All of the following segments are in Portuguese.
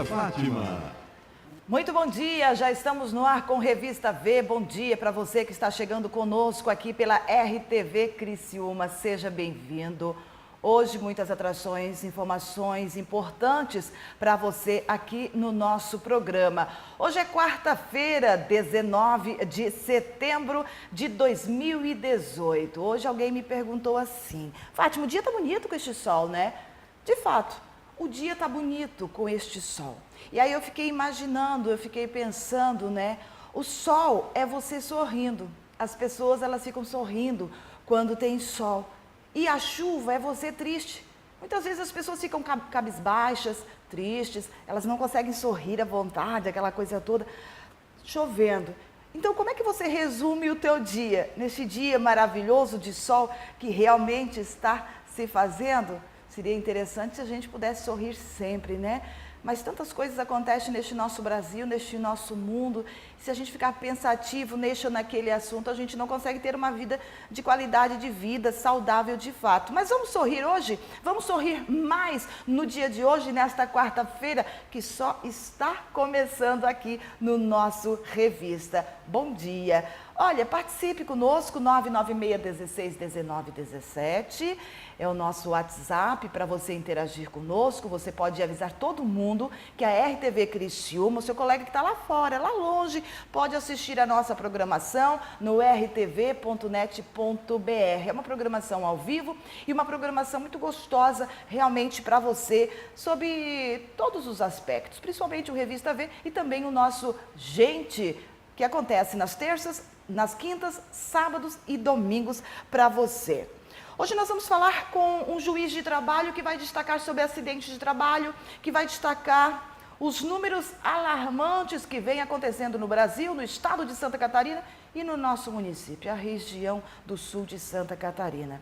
dia, Fátima! Muito bom dia, já estamos no ar com Revista V. Bom dia para você que está chegando conosco aqui pela RTV Criciúma. Seja bem-vindo. Hoje muitas atrações, informações importantes para você aqui no nosso programa. Hoje é quarta-feira, 19 de setembro de 2018. Hoje alguém me perguntou assim: Fátima, o dia tá bonito com este sol, né? De fato, o dia tá bonito com este sol. E aí eu fiquei imaginando, eu fiquei pensando, né? O sol é você sorrindo. As pessoas, elas ficam sorrindo quando tem sol. E a chuva é você triste. Muitas vezes as pessoas ficam cabisbaixas, tristes, elas não conseguem sorrir à vontade, aquela coisa toda, chovendo. Então, como é que você resume o teu dia, neste dia maravilhoso de sol que realmente está se fazendo? Seria interessante se a gente pudesse sorrir sempre, né? Mas tantas coisas acontecem neste nosso Brasil, neste nosso mundo. Se a gente ficar pensativo neste ou naquele assunto, a gente não consegue ter uma vida de qualidade de vida, saudável de fato. Mas vamos sorrir hoje? Vamos sorrir mais no dia de hoje, nesta quarta-feira, que só está começando aqui no nosso Revista. Bom dia! Olha, participe conosco, 996-16-19-17, é o nosso WhatsApp para você interagir conosco. Você pode avisar todo mundo que a RTV Criciúma, o seu colega que está lá fora, lá longe, pode assistir a nossa programação no rtv.net.br. É uma programação ao vivo e uma programação muito gostosa realmente para você, sobre todos os aspectos, principalmente o Revista V e também o nosso Gente, que acontece nas terças, nas quintas, sábados e domingos para você. Hoje nós vamos falar com um juiz de trabalho que vai destacar sobre acidentes de trabalho, que vai destacar os números alarmantes que vem acontecendo no Brasil, no estado de Santa Catarina e no nosso município, a região do sul de Santa Catarina.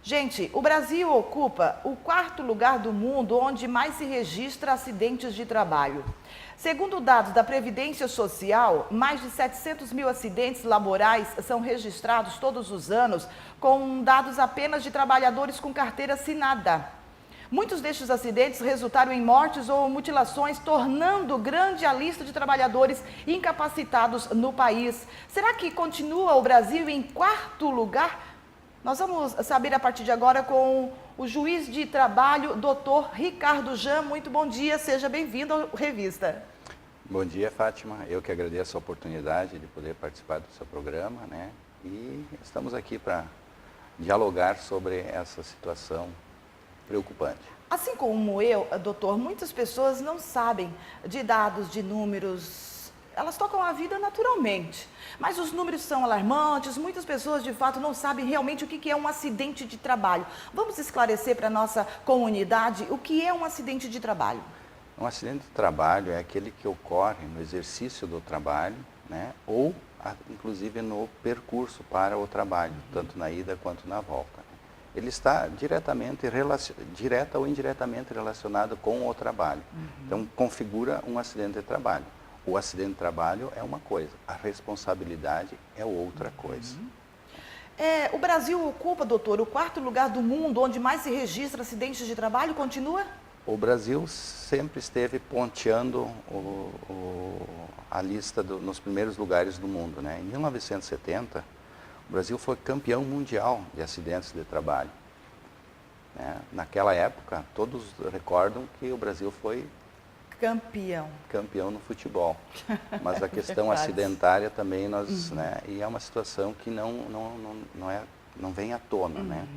Gente, o Brasil ocupa o 4º lugar do mundo onde mais se registra acidentes de trabalho. Segundo dados da Previdência Social, mais de 700 mil acidentes laborais são registrados todos os anos, com dados apenas de trabalhadores com carteira assinada. Muitos destes acidentes resultaram em mortes ou mutilações, tornando grande a lista de trabalhadores incapacitados no país. Será que continua o Brasil em 4º lugar? Nós vamos saber a partir de agora com o juiz de trabalho, doutor Ricardo Jan. Muito bom dia, seja bem-vindo à Revista. Bom dia, Fátima. Eu que agradeço a oportunidade de poder participar do seu programa, né? E estamos aqui para dialogar sobre essa situação preocupante. Assim como eu, doutor, muitas pessoas não sabem de dados, de números. Elas tocam a vida naturalmente, mas os números são alarmantes, muitas pessoas de fato não sabem realmente o que é um acidente de trabalho. Vamos esclarecer para a nossa comunidade o que é um acidente de trabalho. Um acidente de trabalho é aquele que ocorre no exercício do trabalho, né, ou inclusive no percurso para o trabalho, tanto na ida quanto na volta. Ele está direta ou indiretamente relacionado com o trabalho. Então, configura um acidente de trabalho. O acidente de trabalho é uma coisa, a responsabilidade é outra coisa. O Brasil ocupa, doutor, o 4º lugar do mundo onde mais se registra acidentes de trabalho, continua? O Brasil sempre esteve ponteando a lista nos primeiros lugares do mundo, né? Em 1970, o Brasil foi campeão mundial de acidentes de trabalho, né? Naquela época, todos recordam que o Brasil foi campeão no futebol, mas a questão acidentária também né, e é uma situação que não vem à tona, né?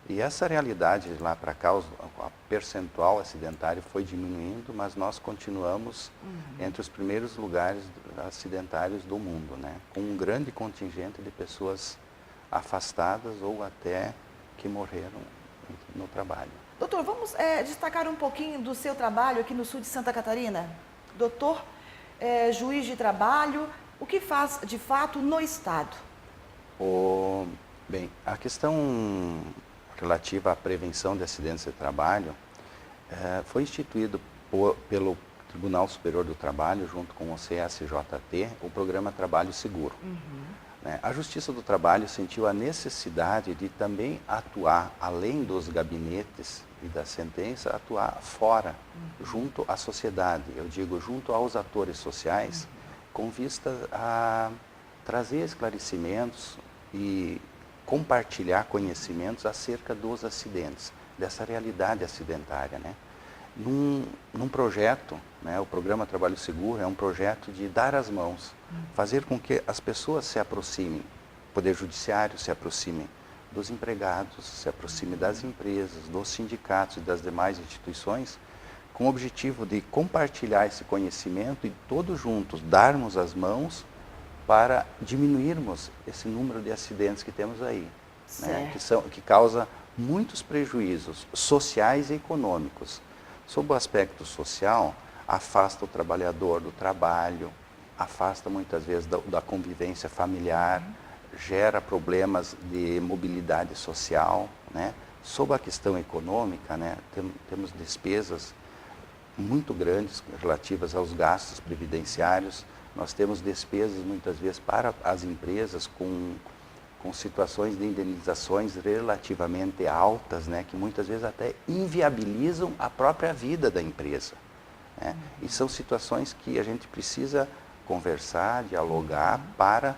E essa realidade lá para cá, a percentual acidentário foi diminuindo, mas nós continuamos entre os primeiros lugares acidentários do mundo, né? Com um grande contingente de pessoas afastadas ou até que morreram no trabalho. Doutor, vamos destacar um pouquinho do seu trabalho aqui no sul de Santa Catarina. Doutor, juiz de trabalho, o que faz de fato no estado? Bem, a questão relativa à prevenção de acidentes de trabalho foi instituído pelo Tribunal Superior do Trabalho, junto com o CSJT, o programa Trabalho Seguro. A Justiça do Trabalho sentiu a necessidade de também atuar, além dos gabinetes e da sentença, atuar fora, junto à sociedade, eu digo, junto aos atores sociais, com vista a trazer esclarecimentos e compartilhar conhecimentos acerca dos acidentes, dessa realidade acidentária, né? Num projeto, né, o Programa Trabalho Seguro é um projeto de dar as mãos, fazer com que as pessoas se aproximem, o Poder Judiciário se aproxime dos empregados, se aproxime das empresas, dos sindicatos e das demais instituições, com o objetivo de compartilhar esse conhecimento e todos juntos darmos as mãos para diminuirmos esse número de acidentes que temos aí, né, que causa muitos prejuízos sociais e econômicos. Sob o aspecto social, afasta o trabalhador do trabalho, afasta muitas vezes da convivência familiar, gera problemas de mobilidade social, né? Sob a questão econômica, né, temos despesas muito grandes relativas aos gastos previdenciários, nós temos despesas muitas vezes para as empresas com situações de indenizações relativamente altas, né, que muitas vezes até inviabilizam a própria vida da empresa, né? E são situações que a gente precisa conversar, dialogar para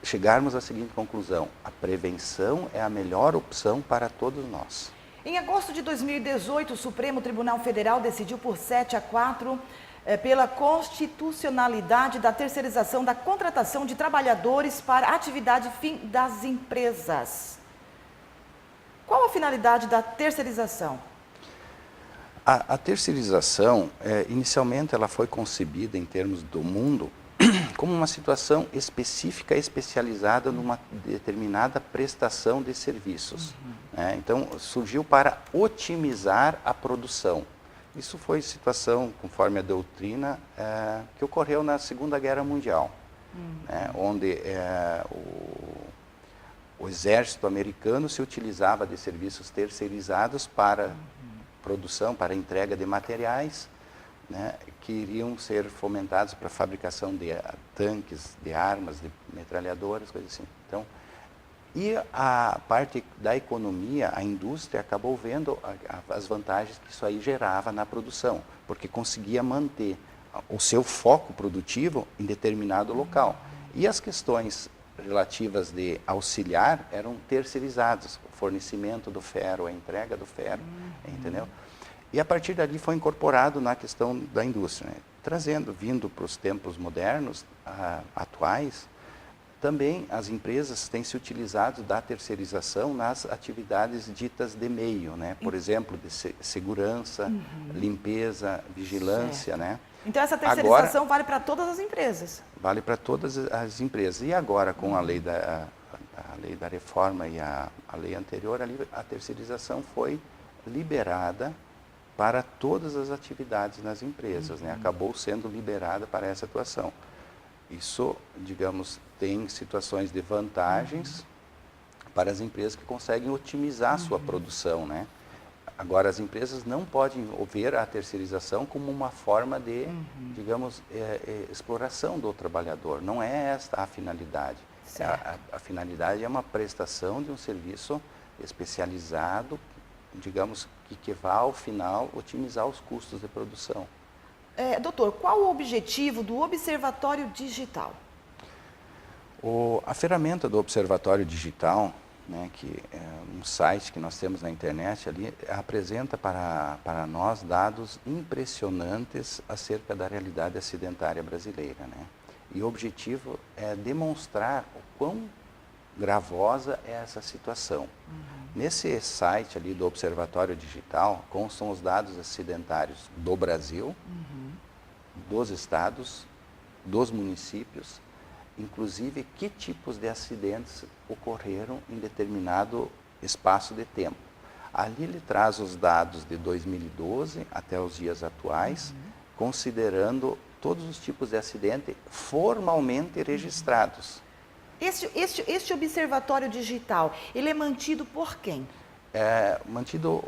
chegarmos à seguinte conclusão: a prevenção é a melhor opção para todos nós. Em agosto de 2018, o Supremo Tribunal Federal decidiu por 7-4 pela constitucionalidade da terceirização da contratação de trabalhadores para atividade fim das empresas. Qual a finalidade da terceirização? A terceirização, inicialmente, ela foi concebida em termos do mundo como uma situação específica, especializada numa determinada prestação de serviços. Né? Então, surgiu para otimizar a produção. Isso foi situação, conforme a doutrina, que ocorreu na Segunda Guerra Mundial, né? Onde o exército americano se utilizava de serviços terceirizados para produção, para entrega de materiais, né, que iriam ser fomentados para a fabricação de tanques, de armas, de metralhadoras, coisas assim. Então, e a parte da economia, a indústria acabou vendo as vantagens que isso aí gerava na produção, porque conseguia manter o seu foco produtivo em determinado local. E as questões relativas de auxiliar eram terceirizadas, o fornecimento do ferro, a entrega do ferro, entendeu? E a partir dali foi incorporado na questão da indústria, né? Vindo para os tempos modernos, atuais, também as empresas têm se utilizado da terceirização nas atividades ditas de meio, né? Por exemplo, de segurança, limpeza, vigilância, né? Então essa terceirização vale para todas as empresas? Vale para todas as empresas. E agora, com a lei da reforma e a lei anterior, a terceirização foi liberada para todas as atividades nas empresas, né? Acabou sendo liberada para essa atuação. Isso, digamos, tem situações de vantagens para as empresas que conseguem otimizar a sua produção, né? Agora, as empresas não podem ver a terceirização como uma forma de, digamos, exploração do trabalhador. Não é esta a finalidade. A finalidade é uma prestação de um serviço especializado, digamos, que vá, ao final, otimizar os custos de produção. Doutor, qual o objetivo do Observatório Digital? A ferramenta do Observatório Digital, né, que é um site que nós temos na internet ali, apresenta para nós dados impressionantes acerca da realidade acidentária brasileira, né? E o objetivo é demonstrar o quão gravosa é essa situação. Nesse site ali do Observatório Digital constam os dados acidentários do Brasil, dos estados, dos municípios, inclusive que tipos de acidentes ocorreram em determinado espaço de tempo. Ali ele traz os dados de 2012 até os dias atuais, considerando todos os tipos de acidente formalmente registrados. Este observatório digital, ele é mantido por quem? É mantido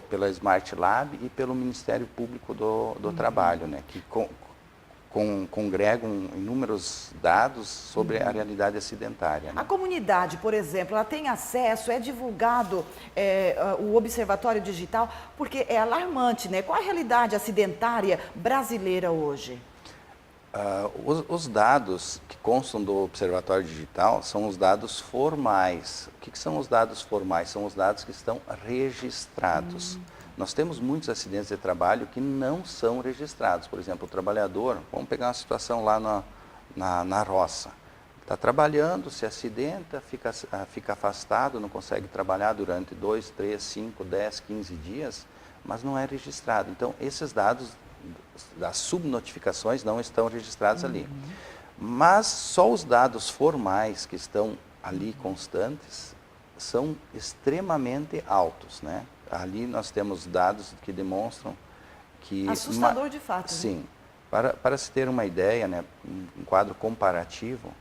pela Smart Lab e pelo Ministério Público do Trabalho, né, que congregam inúmeros dados sobre a realidade acidentária. A Né? comunidade, por exemplo, ela tem acesso, é divulgado o Observatório Digital, porque é alarmante, né? Qual a realidade acidentária brasileira hoje? Os dados que constam do Observatório Digital são os dados formais. O que são os dados formais? São os dados que estão registrados. Nós temos muitos acidentes de trabalho que não são registrados. Por exemplo, o trabalhador, vamos pegar uma situação lá na roça. Está trabalhando, se acidenta, fica afastado, não consegue trabalhar durante 2, 3, 5, 10, 15 dias, mas não é registrado. Então, esses dados das subnotificações não estão registrados ali. Mas só os dados formais que estão ali constantes são extremamente altos, né? Ali nós temos dados que demonstram que... Assustador de fato. Sim. Para se ter uma ideia, né, um quadro comparativo,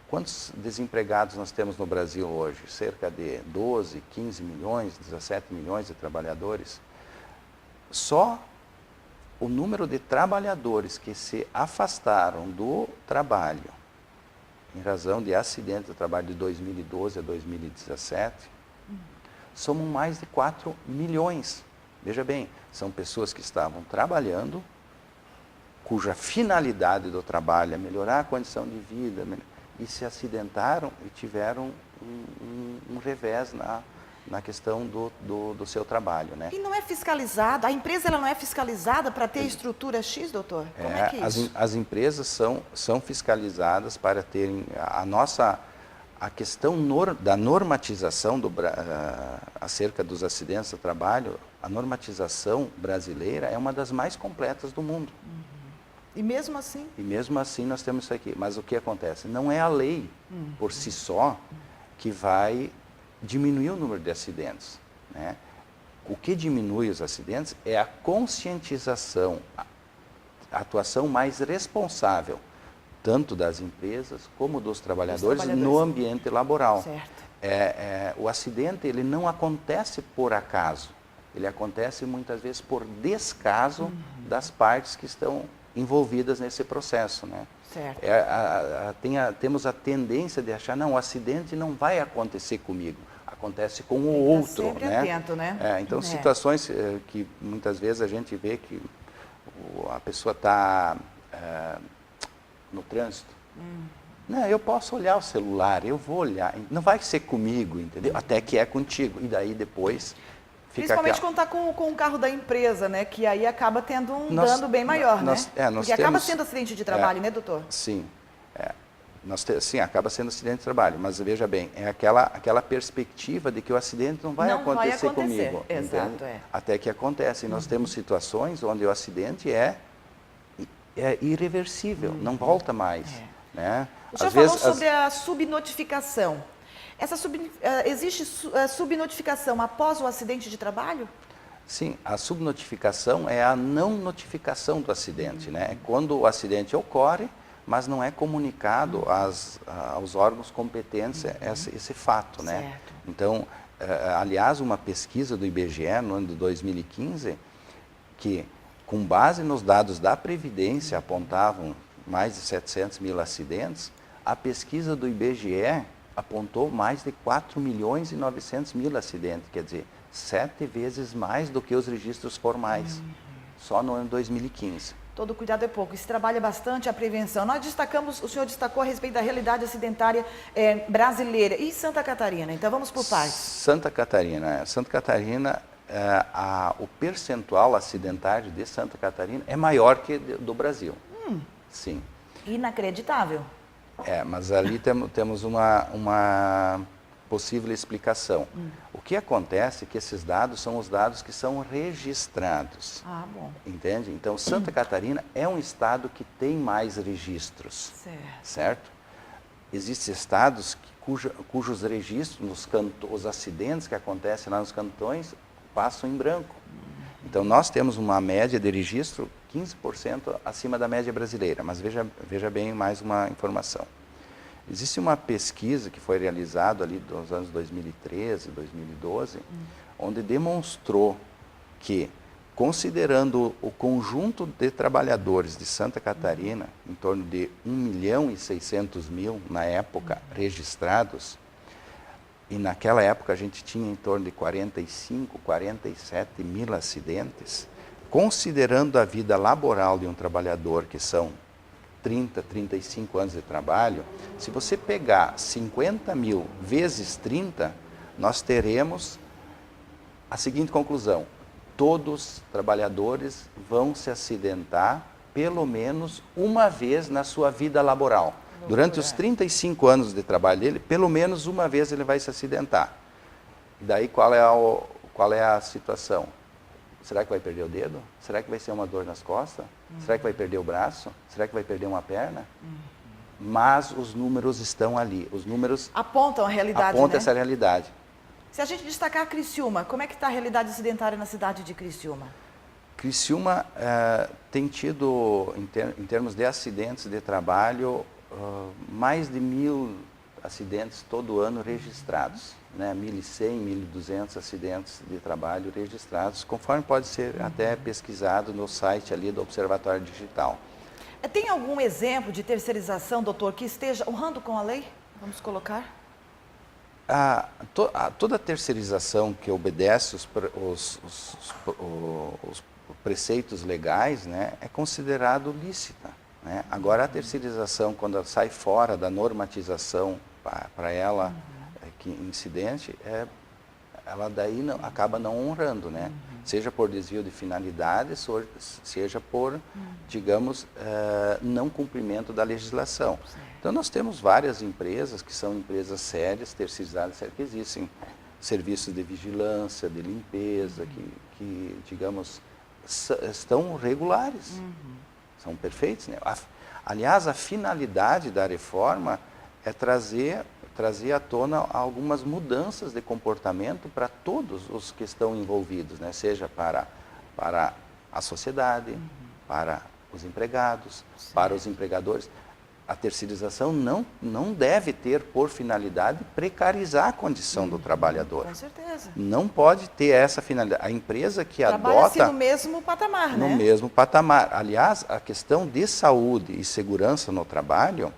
quantos desempregados nós temos no Brasil hoje? Cerca de 12, 15 milhões, 17 milhões de trabalhadores. Só o número de trabalhadores que se afastaram do trabalho em razão de acidentes de trabalho de 2012 a 2017, somam mais de 4 milhões. Veja bem, são pessoas que estavam trabalhando, cuja finalidade do trabalho é melhorar a condição de vida, e se acidentaram e tiveram um revés na questão do seu trabalho, né? E não é fiscalizada? A empresa ela não é fiscalizada para ter estrutura X, doutor? Como é que é isso? As empresas são fiscalizadas para terem a questão da normatização acerca dos acidentes de trabalho. A normatização brasileira é uma das mais completas do mundo. E mesmo assim? E mesmo assim nós temos isso aqui. Mas o que acontece? Não é a lei por si só que vai diminuir o número de acidentes, né? O que diminui os acidentes é a conscientização, a atuação mais responsável, tanto das empresas como dos trabalhadores no ambiente laboral. Certo. O acidente ele não acontece por acaso, ele acontece muitas vezes por descaso das partes que estão envolvidas nesse processo, né? Certo. Temos a tendência de achar, não, o acidente não vai acontecer comigo, acontece com o outro, sempre né? Atento, né? Então, situações que muitas vezes a gente vê que a pessoa está no trânsito. Não, eu posso olhar o celular, eu vou olhar, não vai ser comigo, entendeu? Até que é contigo, e daí depois... Principalmente quando está com o carro da empresa, né? Que aí acaba tendo um dano bem maior, né? Porque acaba sendo acidente de trabalho, né, doutor? Sim. Sim, acaba sendo acidente de trabalho. Mas veja bem, é aquela perspectiva de que o acidente não vai acontecer comigo. Exato, Até que acontece. E nós temos situações onde o acidente é irreversível, não volta mais. Né? O senhor falou sobre a subnotificação. Existe subnotificação após o acidente de trabalho? Sim, a subnotificação é a não notificação do acidente, né? É quando o acidente ocorre, mas não é comunicado aos órgãos competentes esse fato, né? Certo. Então, aliás, uma pesquisa do IBGE no ano de 2015, que com base nos dados da Previdência apontavam mais de 700 mil acidentes, a pesquisa do IBGE apontou mais de 4 milhões e 900 mil acidentes, quer dizer, 7 vezes mais do que os registros formais, só no ano 2015. Todo cuidado é pouco, se trabalha bastante a prevenção. O senhor destacou a respeito da realidade acidentária brasileira e Santa Catarina, então vamos por partes. Santa Catarina, o percentual acidentário de Santa Catarina é maior que do Brasil, sim. Inacreditável. Mas ali temos uma possível explicação. O que acontece é que esses dados são os dados que são registrados. Ah, bom. Entende? Então, Santa Catarina é um estado que tem mais registros. Certo? Existem estados cujos registros, os acidentes que acontecem lá nos cantões, passam em branco. Então, nós temos uma média de registro 15% acima da média brasileira, mas veja bem mais uma informação. Existe uma pesquisa que foi realizada ali nos anos 2013, 2012, onde demonstrou que Considerando o conjunto de trabalhadores de Santa Catarina, em torno de 1.600.000 na época registrados, e naquela época a gente tinha em torno de 45, 47 mil acidentes, considerando a vida laboral de um trabalhador, que são 30, 35 anos de trabalho, se você pegar 50 mil vezes 30, nós teremos a seguinte conclusão: todos os trabalhadores vão se acidentar pelo menos uma vez na sua vida laboral. Durante os 35 anos de trabalho dele, pelo menos uma vez ele vai se acidentar. E daí qual é a situação? Será que vai perder o dedo? Será que vai ser uma dor nas costas? Será que vai perder o braço? Será que vai perder uma perna? Mas os números estão ali. Os números apontam a realidade, apontam né? essa realidade. Se a gente destacar Criciúma, como é que está a realidade acidentária na cidade de Criciúma? Criciúma tem tido, em termos de acidentes de trabalho, mais de 1.000 acidentes todo ano registrados, né? 1.100, 1.200 acidentes de trabalho registrados, conforme pode ser até pesquisado no site ali do Observatório Digital. Tem algum exemplo de terceirização, doutor, que esteja honrando com a lei? Vamos colocar? Toda terceirização que obedece os preceitos legais, né, é considerado lícita, né? Agora, a terceirização, quando ela sai fora da normatização para ela, que incidente, ela daí acaba não honrando, né? Seja por desvio de finalidades, ou seja por, digamos, não cumprimento da legislação. Então, nós temos várias empresas que são empresas sérias, terceirizadas, que existem serviços de vigilância, de limpeza, que digamos, estão regulares, são perfeitos, né? Aliás, a finalidade da reforma é trazer à tona algumas mudanças de comportamento para todos os que estão envolvidos, né? Seja para a sociedade, para os empregados, para os empregadores. A terceirização não deve ter por finalidade precarizar a condição do trabalhador. Com certeza. Não pode ter essa finalidade. A empresa que trabalha-se adota... no mesmo patamar, né? No mesmo patamar. Aliás, a questão de saúde e segurança no trabalho,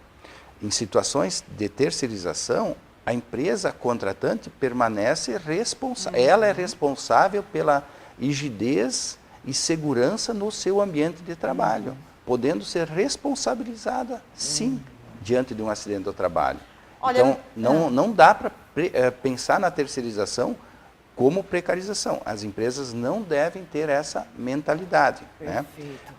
em situações de terceirização, a empresa contratante permanece responsável. Ela é responsável pela rigidez e segurança no seu ambiente de trabalho, podendo ser responsabilizada, sim, diante de um acidente do trabalho. Olha, então, não dá para pensar na terceirização como precarização. As empresas não devem ter essa mentalidade, né?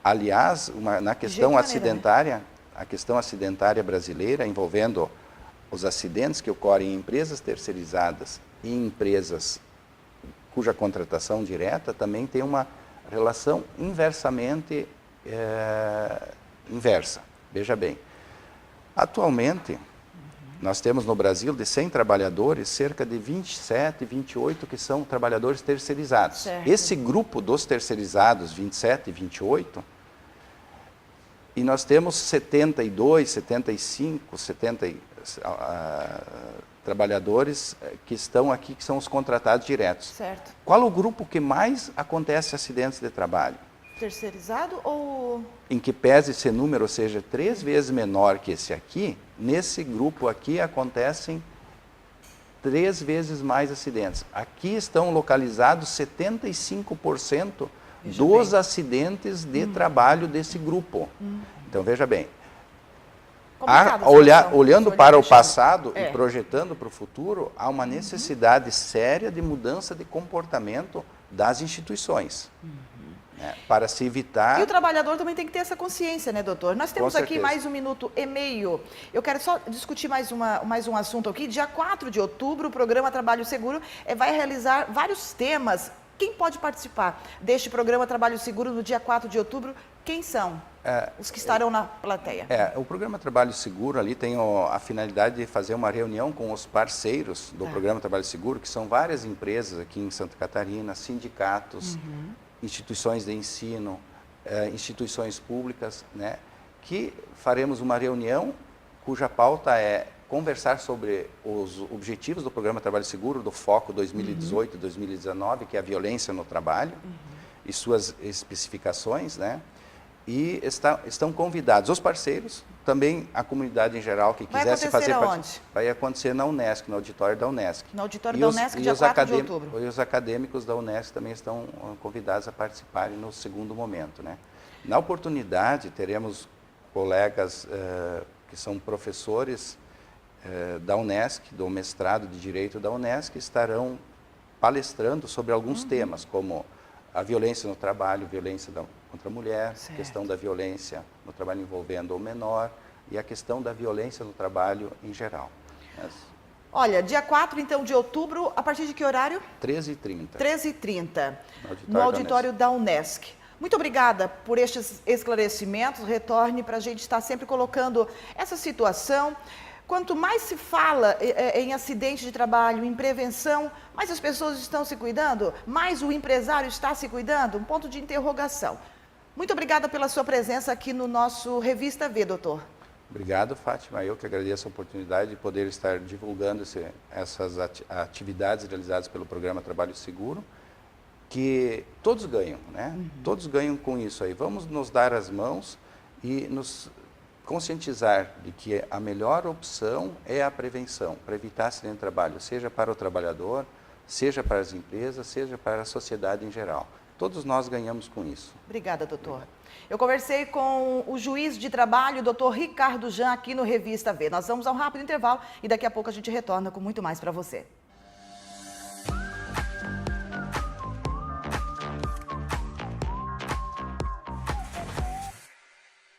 Aliás, na questão acidentária, né? A questão acidentária brasileira, envolvendo os acidentes que ocorrem em empresas terceirizadas e em empresas cuja contratação direta, também tem uma relação inversamente inversa. Veja bem, atualmente, nós temos no Brasil, de 100 trabalhadores, cerca de 27, 28 que são trabalhadores terceirizados. Certo. Esse grupo dos terceirizados, 27 e 28, e nós temos 72, 75, 70 trabalhadores que estão aqui, que são os contratados diretos. Certo. Qual o grupo que mais acontece acidentes de trabalho? Terceirizado ou... Em que pese esse número seja 3 vezes menor que esse aqui, nesse grupo aqui acontecem 3 vezes mais acidentes. Aqui estão localizados 75% dos acidentes de trabalho desse grupo. Então, veja bem, olhando para o passado e projetando para o futuro, há uma necessidade séria de mudança de comportamento das instituições. Para se evitar... E o trabalhador também tem que ter essa consciência, né, doutor? Nós temos aqui mais 1 minuto e meio. Eu quero só discutir mais um assunto aqui. Dia 4 de outubro, o programa Trabalho Seguro vai realizar vários temas. Quem pode participar deste programa Trabalho Seguro no dia 4 de outubro? Quem são os que estarão na plateia? O programa Trabalho Seguro ali tem a finalidade de fazer uma reunião com os parceiros do programa Trabalho Seguro, que são várias empresas aqui em Santa Catarina, sindicatos, instituições de ensino, instituições públicas, né, que faremos uma reunião cuja pauta é conversar sobre os objetivos do programa Trabalho Seguro, do foco 2018 e 2019, que é a violência no trabalho, e suas especificações, né? E estão convidados os parceiros, também a comunidade em geral que quisesse fazer parte. Vai acontecer na Unesc, no auditório da Unesc. No auditório da Unesc, dia 4 de outubro. E os acadêmicos da Unesc também estão convidados a participarem no segundo momento, né? Na oportunidade, teremos colegas que são professores da Unesc, do mestrado de Direito da Unesc, que estarão palestrando sobre alguns temas, como a violência no trabalho, violência contra a mulher, a questão da violência no trabalho envolvendo o menor e a questão da violência no trabalho em geral. Olha, dia 4, então, de outubro, a partir de que horário? 13h30. 13h30, no auditório da Unesc. Muito obrigada por estes esclarecimentos. Retorne para a gente estar sempre colocando essa situação. Quanto mais se fala em acidente de trabalho, em prevenção, mais as pessoas estão se cuidando, mais o empresário está se cuidando, um ponto de interrogação. Muito obrigada pela sua presença aqui no nosso Revista V, doutor. Obrigado, Fátima. Eu que agradeço a oportunidade de poder estar divulgando essas atividades realizadas pelo Programa Trabalho Seguro, que todos ganham, né? Todos ganham com isso aí. Vamos nos dar as mãos e nos conscientizar de que a melhor opção é a prevenção, para evitar acidente de trabalho, seja para o trabalhador, seja para as empresas, seja para a sociedade em geral. Todos nós ganhamos com isso. Obrigada, doutor. Eu conversei com o juiz de trabalho, doutor Ricardo Jan, aqui no Revista V. Nós vamos a um rápido intervalo e daqui a pouco a gente retorna com muito mais para você.